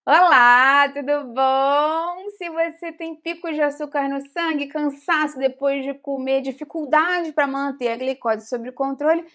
Olá, tudo bom? Se você tem picos de açúcar no sangue, cansaço depois de comer, dificuldade para manter a glicose sob controle,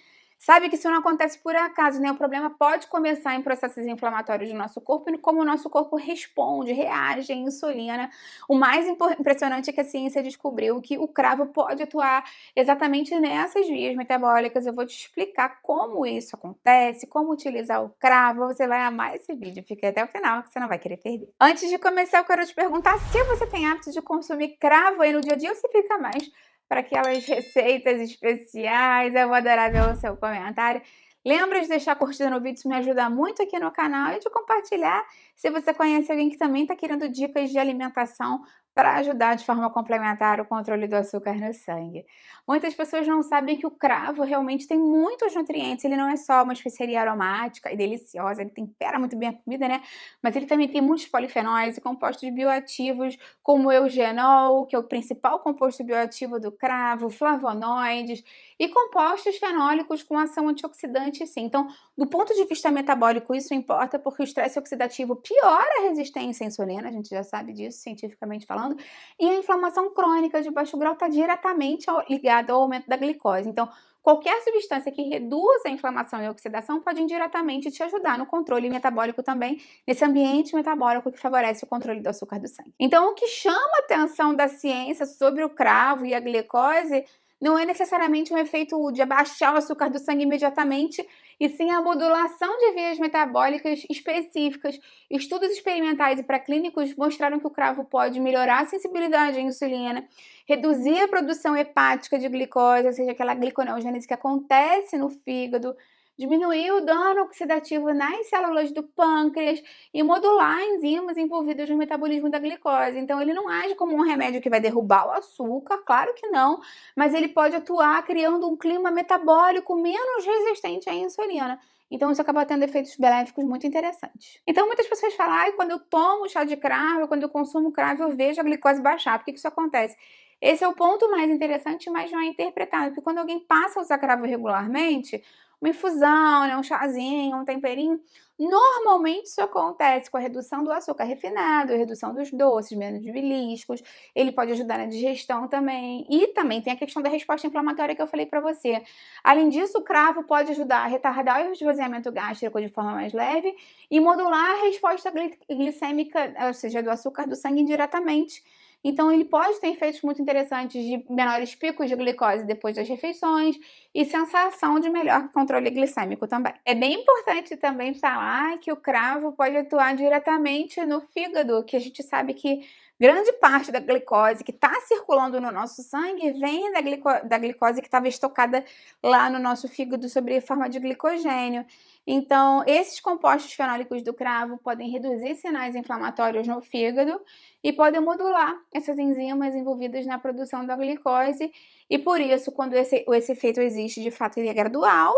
sabe que isso não acontece por acaso, né? O problema pode começar em processos inflamatórios do nosso corpo e como o nosso corpo responde, reage à insulina. O mais impressionante é que a ciência descobriu que o cravo pode atuar exatamente nessas vias metabólicas. Eu vou te explicar como isso acontece, como utilizar o cravo. Você vai amar esse vídeo, fique até o final que você não vai querer perder. Antes de começar, eu quero te perguntar se você tem hábito de consumir cravo aí no dia a dia ou se fica mais para aquelas receitas especiais. Eu vou adorar ver o seu comentário. Lembra de deixar a curtida no vídeo, isso me ajuda muito aqui no canal, e de compartilhar se você conhece alguém que também está querendo dicas de alimentação para ajudar de forma complementar o controle do açúcar no sangue. Muitas pessoas não sabem que o cravo realmente tem muitos nutrientes, ele não é só uma especiaria aromática e deliciosa, ele tempera muito bem a comida, né? Mas ele também tem muitos polifenóis e compostos bioativos, como o eugenol, que é o principal composto bioativo do cravo, flavonoides e compostos fenólicos com ação antioxidante, sim. Então, do ponto de vista metabólico, isso importa porque o estresse oxidativo piora a resistência à insulina, a gente já sabe disso cientificamente falando, e a inflamação crônica de baixo grau está diretamente ligada ao aumento da glicose. Então, qualquer substância que reduza a inflamação e a oxidação pode indiretamente te ajudar no controle metabólico também, nesse ambiente metabólico que favorece o controle do açúcar do sangue. Então, o que chama a atenção da ciência sobre o cravo e a glicose não é necessariamente um efeito de abaixar o açúcar do sangue imediatamente, e sim a modulação de vias metabólicas específicas. Estudos experimentais e pré-clínicos mostraram que o cravo pode melhorar a sensibilidade à insulina, reduzir a produção hepática de glicose, ou seja, aquela gliconeogênese que acontece no fígado, diminuir o dano oxidativo nas células do pâncreas e modular enzimas envolvidas no metabolismo da glicose. Então, ele não age como um remédio que vai derrubar o açúcar, claro que não, mas ele pode atuar criando um clima metabólico menos resistente à insulina. Então, isso acaba tendo efeitos benéficos muito interessantes. Então, muitas pessoas falam, ah, quando eu tomo chá de cravo, quando eu consumo cravo, eu vejo a glicose baixar. Por que isso acontece? Esse é o ponto mais interessante, mas não é interpretado, porque quando alguém passa a usar cravo regularmente, uma infusão, né, um chazinho, um temperinho, normalmente isso acontece com a redução do açúcar refinado, a redução dos doces, menos de beliscos, ele pode ajudar na digestão também, e também tem a questão da resposta inflamatória que eu falei para você. Além disso, o cravo pode ajudar a retardar o esvaziamento gástrico de forma mais leve e modular a resposta glicêmica, ou seja, do açúcar do sangue indiretamente. Então, ele pode ter efeitos muito interessantes de menores picos de glicose depois das refeições e sensação de melhor controle glicêmico também. É bem importante também falar que o cravo pode atuar diretamente no fígado, que a gente sabe que grande parte da glicose que está circulando no nosso sangue vem da glicose que estava estocada lá no nosso fígado sob forma de glicogênio. Então, esses compostos fenólicos do cravo podem reduzir sinais inflamatórios no fígado e podem modular essas enzimas envolvidas na produção da glicose. E por isso, quando esse efeito existe, de fato, ele é gradual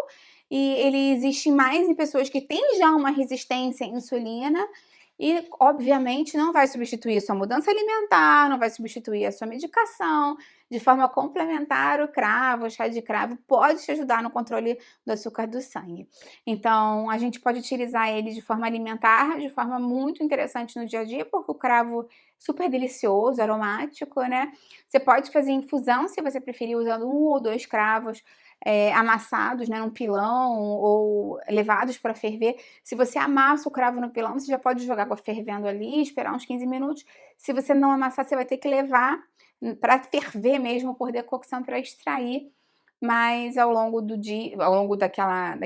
e ele existe mais em pessoas que têm já uma resistência à insulina e, obviamente, não vai substituir a sua mudança alimentar, não vai substituir a sua medicação. De forma complementar, o cravo, o chá de cravo, pode te ajudar no controle do açúcar do sangue. Então, a gente pode utilizar ele de forma alimentar, de forma muito interessante no dia a dia, porque o cravo é super delicioso, aromático, né? Você pode fazer infusão, se você preferir, usando 1 ou 2 cravos amassados, né, num pilão ou levados para ferver. Se você amassa o cravo no pilão, você já pode jogar água fervendo ali, esperar uns 15 minutos. Se você não amassar, você vai ter que levar para ferver mesmo por decocção para extrair, mas ao longo do dia, ao longo daquela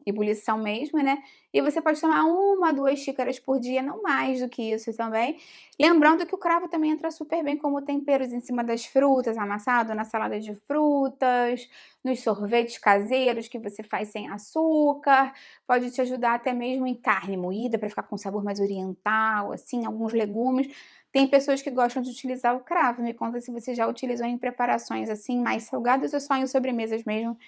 ebulição mesmo, né? E você pode tomar 1 a 2 xícaras por dia, não mais do que isso também. Lembrando que o cravo também entra super bem como temperos em cima das frutas, amassado na salada de frutas, nos sorvetes caseiros que você faz sem açúcar. Pode te ajudar até mesmo em carne moída, para ficar com um sabor mais oriental, assim, alguns legumes. Tem pessoas que gostam de utilizar o cravo. Me conta se você já utilizou em preparações assim mais salgadas ou só em sobremesas mesmo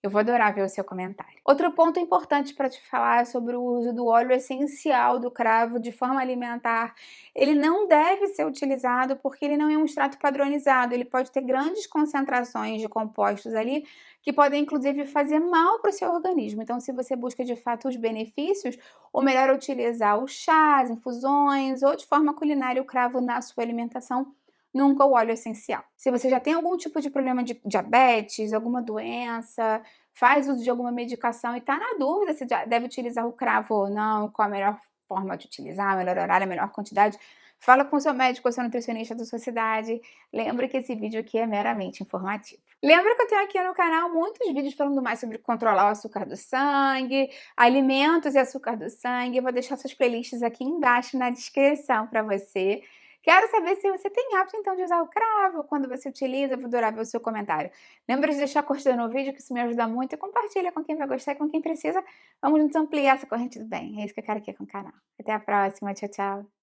Eu vou adorar ver o seu comentário. Outro ponto importante para te falar é sobre o uso do óleo essencial do cravo de forma alimentar. Ele não deve ser utilizado porque ele não é um extrato padronizado, ele pode ter grandes concentrações de compostos ali que podem inclusive fazer mal para o seu organismo. Então, se você busca de fato os benefícios, o melhor é utilizar os chás, infusões ou de forma culinária o cravo na sua alimentação, nunca o óleo essencial. Se você já tem algum tipo de problema de diabetes, alguma doença, faz uso de alguma medicação e está na dúvida se deve utilizar o cravo ou não, qual a melhor forma de utilizar, o melhor horário, a melhor quantidade, fala com o seu médico ou seu nutricionista da sua cidade. Lembra que esse vídeo aqui é meramente informativo. Lembra que eu tenho aqui no canal muitos vídeos falando mais sobre controlar o açúcar do sangue, alimentos e açúcar do sangue. Eu vou deixar essas playlists aqui embaixo na descrição para você. Quero saber se você tem hábito, então, de usar o cravo. Quando você utiliza, eu vou adorar ver o seu comentário. Lembra de deixar curtido no vídeo, que isso me ajuda muito. E compartilha com quem vai gostar e com quem precisa. Vamos juntos ampliar essa corrente do bem. É isso que eu quero aqui com o canal. Até a próxima. Tchau, tchau.